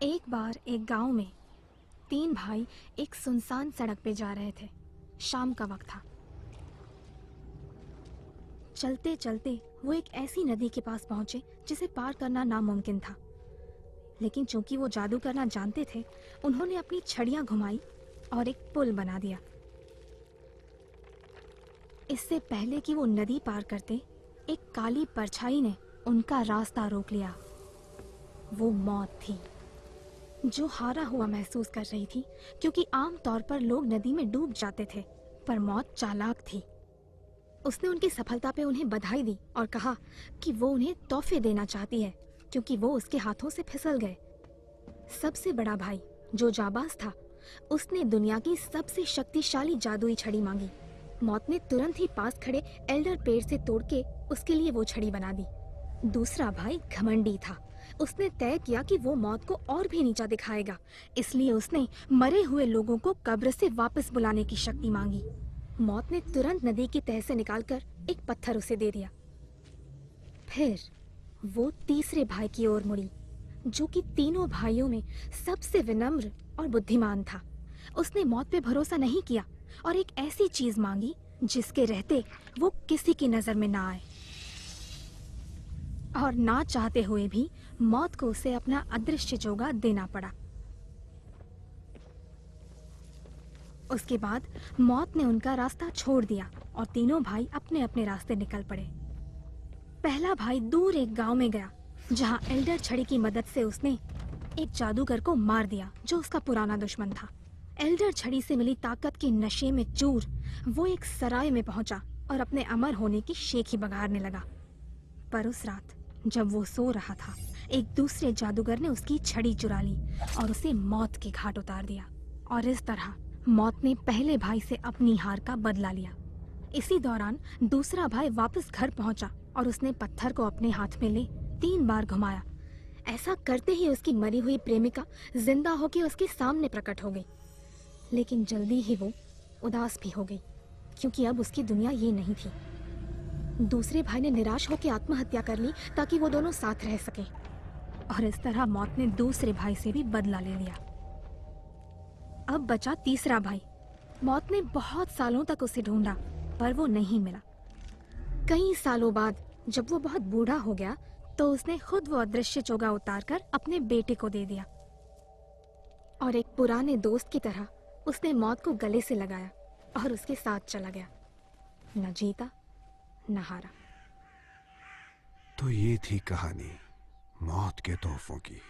एक बार एक गांव में तीन भाई एक सुनसान सड़क पे जा रहे थे। शाम का वक्त था। चलते चलते वो एक ऐसी नदी के पास पहुंचे जिसे पार करना नामुमकिन था। लेकिन चूंकि वो जादू करना जानते थे, उन्होंने अपनी छड़ियां घुमाई और एक पुल बना दिया। इससे पहले कि वो नदी पार करते, एक काली परछाई ने उनका रास्ता रोक लिया। वो मौत थी, जो हारा हुआ महसूस कर रही थी, क्योंकि आमतौर पर लोग नदी में डूब जाते थे, पर मौत चालाक थी। उसने उनकी सफलता पे उन्हें बधाई दी और कहा कि वो उन्हें तोहफे देना चाहती है, क्योंकि वो उसके हाथों से फिसल गए। सबसे बड़ा भाई, जो जाबाज था, उसने दुनिया की सबसे शक्तिशाली जादुई छड़ी मांगी। मौत ने तुरंत ही पास खड़े एल्डर पेड़ से तोड़ के उसके लिए वो छड़ी बना दी। दूसरा भाई घमंडी था। उसने तय किया कि वो मौत को और भी नीचा दिखाएगा, इसलिए उसने मरे हुए लोगों को कब्र से वापस बुलाने की शक्ति मांगी। मौत ने तुरंत नदी की तह से निकालकर एक पत्थर उसे दे दिया। फिर वो तीसरे भाई की ओर मुड़ी, जो कि तीनों भाइयों में सबसे विनम्र और बुद्धिमान था। उसने मौत पे भरोसा नहीं किया और एक ऐसी चीज मांगी जिसके रहते वो किसी की नजर में ना आए। और ना चाहते हुए भी मौत को उसे अपना अदृश्य चोगा देना पड़ा। उसके बाद मौत ने उनका रास्ता छोड़ दिया और तीनों भाई अपने अपने रास्ते निकल पड़े। पहला भाई दूर एक गांव में गया, जहां एल्डर छड़ी की मदद से उसने एक जादूगर को मार दिया, जो उसका पुराना दुश्मन था। एल्डर छड़ी से मिली ताकत के नशे में चूर वो एक सराय में पहुंचा और अपने अमर होने की शेखी बघारने लगा। पर उस रात जब वो सो रहा था, एक दूसरे जादूगर ने उसकी छड़ी चुरा ली और उसे मौत के घाट उतार दिया। और इस तरह मौत ने पहले भाई से अपनी हार का बदला लिया। इसी दौरान दूसरा भाई वापस घर पहुंचा और उसने पत्थर को अपने हाथ में ले 3 बार घुमाया। ऐसा करते ही उसकी मरी हुई प्रेमिका जिंदा होकर उसके सामने प्रकट हो गई। लेकिन जल्दी ही वो उदास भी हो गई, क्योंकि अब उसकी दुनिया ये नहीं थी। दूसरे भाई ने निराश होकर आत्महत्या कर ली ताकि वो दोनों साथ रह सके। और इस तरह मौत ने दूसरे भाई से भी बदला ले लिया। अब बचा तीसरा भाई। मौत ने बहुत सालों तक उसे ढूंढा, पर वो नहीं मिला। कई सालों बाद जब वो बहुत बूढ़ा हो गया, तो उसने खुद वो अदृश्य चोगा उतारकर अपने बेटे को दे दिया। और एक पुराने दोस्त की तरह उसने मौत को गले से लगाया और उसके साथ चला गया, न जीता न हारा। तो ये थी कहानी मौत के तोहफों की।